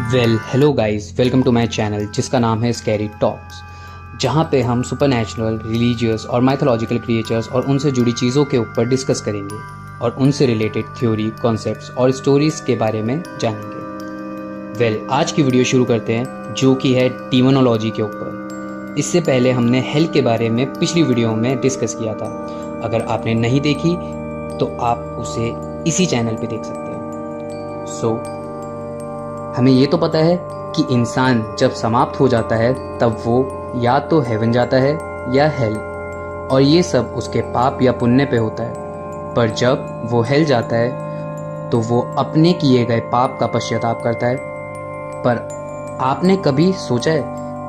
Hello guys, welcome to my channel जिसका नाम है स्कैरी टॉक्स, जहाँ पे हम सुपरनैचुरल, रिलीजियस और माइथोलॉजिकल क्रिएचर्स और उनसे जुड़ी चीज़ों के ऊपर डिस्कस करेंगे और उनसे रिलेटेड थ्योरी, कॉन्सेप्ट्स और स्टोरीज के बारे में जानेंगे। आज की वीडियो शुरू करते हैं, जो कि है डीमोनोलॉजी के ऊपर। इससे पहले हमने हेल के बारे में पिछली वीडियो में डिस्कस किया था। अगर आपने नहीं देखी तो आप उसे इसी चैनल पे देख सकते हैं। हमें ये तो पता है कि इंसान जब समाप्त हो जाता है तब वो या तो हेवन जाता है या हेल, और ये सब उसके पाप या पुण्य पे होता है। पर जब वो हेल जाता है तो वो अपने किए गए पाप का पश्चाताप करता है। पर आपने कभी सोचा है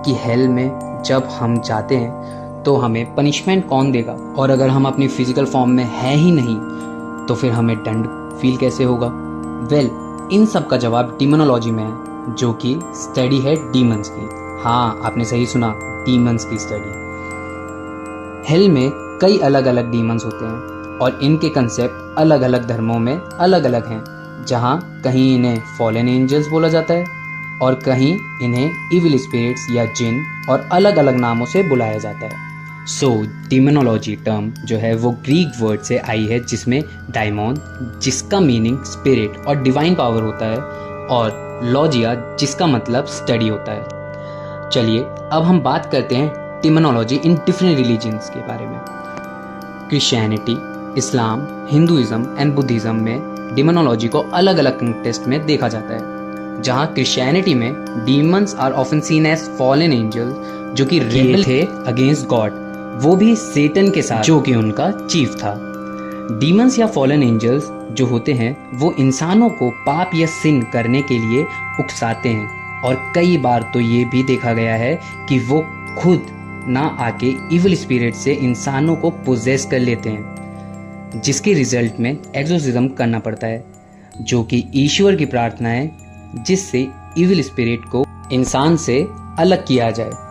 कि हेल में जब हम जाते हैं तो हमें पनिशमेंट कौन देगा? और अगर हम अपनी फिजिकल फॉर्म में हैं ही नहीं तो फिर हमें दंड फील कैसे होगा? इन सब का जवाब डीमोनोलॉजी में है, जो कि स्टडी है डीमंस की। हाँ, आपने सही सुना, डीमंस की स्टडी। हेल में कई अलग अलग डीमंस होते हैं और इनके कंसेप्ट अलग अलग धर्मों में अलग अलग हैं। जहाँ कहीं इन्हें फॉलन एंजल्स बोला जाता है और कहीं इन्हें इविल स्पिरिट्स या जिन और अलग अलग नामों से बुलाया जाता है। डीमोनोलॉजी टर्म जो है वो ग्रीक वर्ड से आई है, जिसमें डायमोन, जिसका मीनिंग स्पिरिट और डिवाइन पावर होता है, और लॉजिया, जिसका मतलब स्टडी होता है। चलिए अब हम बात करते हैं डीमोनोलॉजी इन डिफरेंट रिलीजन्स के बारे में। Christianity, Islam, Hinduism and Buddhism में डीमोनोलॉजी को अलग अलग कंटेक्स्ट में देखा जाता है। जहाँ क्रिश्चियनिटी में demons are often seen as fallen angels, जो कि रेबल थे अगेंस्ट गॉड, वो भी सेटन के साथ, जो कि उनका चीफ था। डीमंस या फॉलन एंजल्स जो होते हैं वो इंसानों को पाप या सिन करने के लिए उकसाते हैं, और कई बार तो ये भी देखा गया है कि वो खुद ना आके इविल स्पिरिट से इंसानों को पोजेस कर लेते हैं, जिसके रिजल्ट में एक्सोर्सिज्म करना पड़ता है, जो कि ईश्वर की प्रार्थना है जिससे इविल स्पिरिट को इंसान से अलग किया जाए।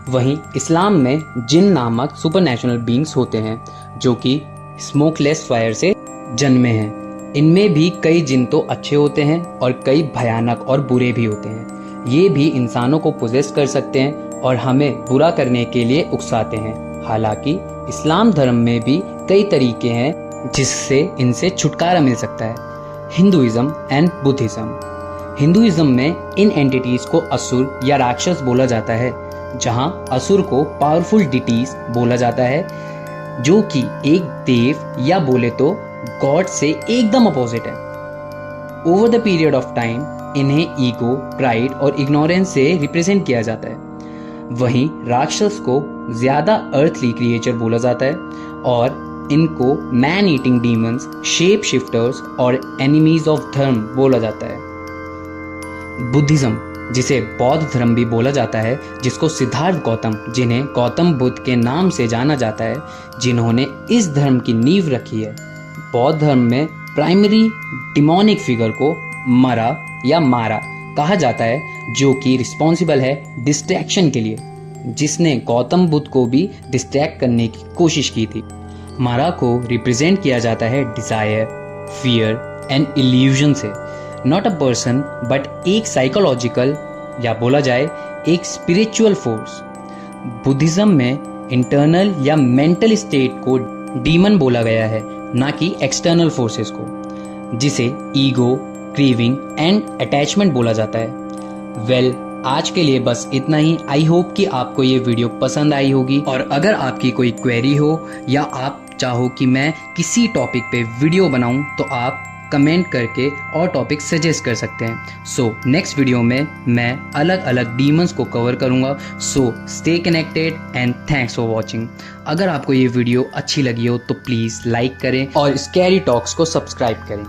वहीं इस्लाम में जिन नामक सुपरनैचुरल बीइंग्स होते हैं, जो कि स्मोकलेस फायर से जन्मे हैं। इनमें भी कई जिन तो अच्छे होते हैं और कई भयानक और बुरे भी होते हैं। ये भी इंसानों को पोजेस कर सकते हैं और हमें बुरा करने के लिए उकसाते हैं। हालांकि इस्लाम धर्म में भी कई तरीके हैं जिससे इनसे छुटकारा मिल सकता है। Hinduism and Buddhism. हिंदुइज्म में इन एंटिटीज को असुर या राक्षस बोला जाता है, जहां असुर को पावरफुल डिटीज बोला जाता है, जो कि एक देव या बोले तो गॉड से एकदम अपोजिट है। Over the period of time इन्हें ईगो, प्राइड और इग्नोरेंस से रिप्रेजेंट किया जाता है। वहीं राक्षस को ज्यादा अर्थली क्रिएचर बोला जाता है और इनको man eating demons, shape shifters और एनिमीज ऑफ धर्म बोला जाता है। बुद्धिज्म, जिसे बौद्ध धर्म भी बोला जाता है, जिसको सिद्धार्थ गौतम, जिन्हें गौतम बुद्ध के नाम से जाना जाता है, जिन्होंने इस धर्म की नींव रखी है। बौद्ध धर्म में प्राइमरी डिमोनिक फिगर को मरा या मारा कहा जाता है, जो कि रिस्पॉन्सिबल है डिस्ट्रैक्शन के लिए, जिसने गौतम बुद्ध को भी डिस्ट्रैक्ट करने की कोशिश की थी। मारा को रिप्रेजेंट किया जाता है डिजायर, फियर एंड इल्यूजन से। नॉट अ पर्सन बट एक साइकोलॉजिकल या बोला जाए एक स्पिरिचुअल फोर्स। बुद्धिज्म में इंटरनल या मेंटल स्टेट को डीमन बोला गया है, ना कि एक्सटर्नल फोर्सेस को, जिसे ईगो, क्रीविंग एंड अटैचमेंट बोला जाता है। आज के लिए बस इतना ही। आई होप कि आपको ये वीडियो पसंद आई होगी, और अगर आपकी कोई क्वेरी हो या आप चाहो कि मैं किसी टॉपिक पे वीडियो बनाऊं तो आप कमेंट करके और टॉपिक सजेस्ट कर सकते हैं। नेक्स्ट वीडियो में मैं अलग अलग डीमंस को कवर करूंगा। Stay connected and thanks for watching. अगर आपको ये वीडियो अच्छी लगी हो तो प्लीज़ लाइक करें और स्कैरी टॉक्स को सब्सक्राइब करें।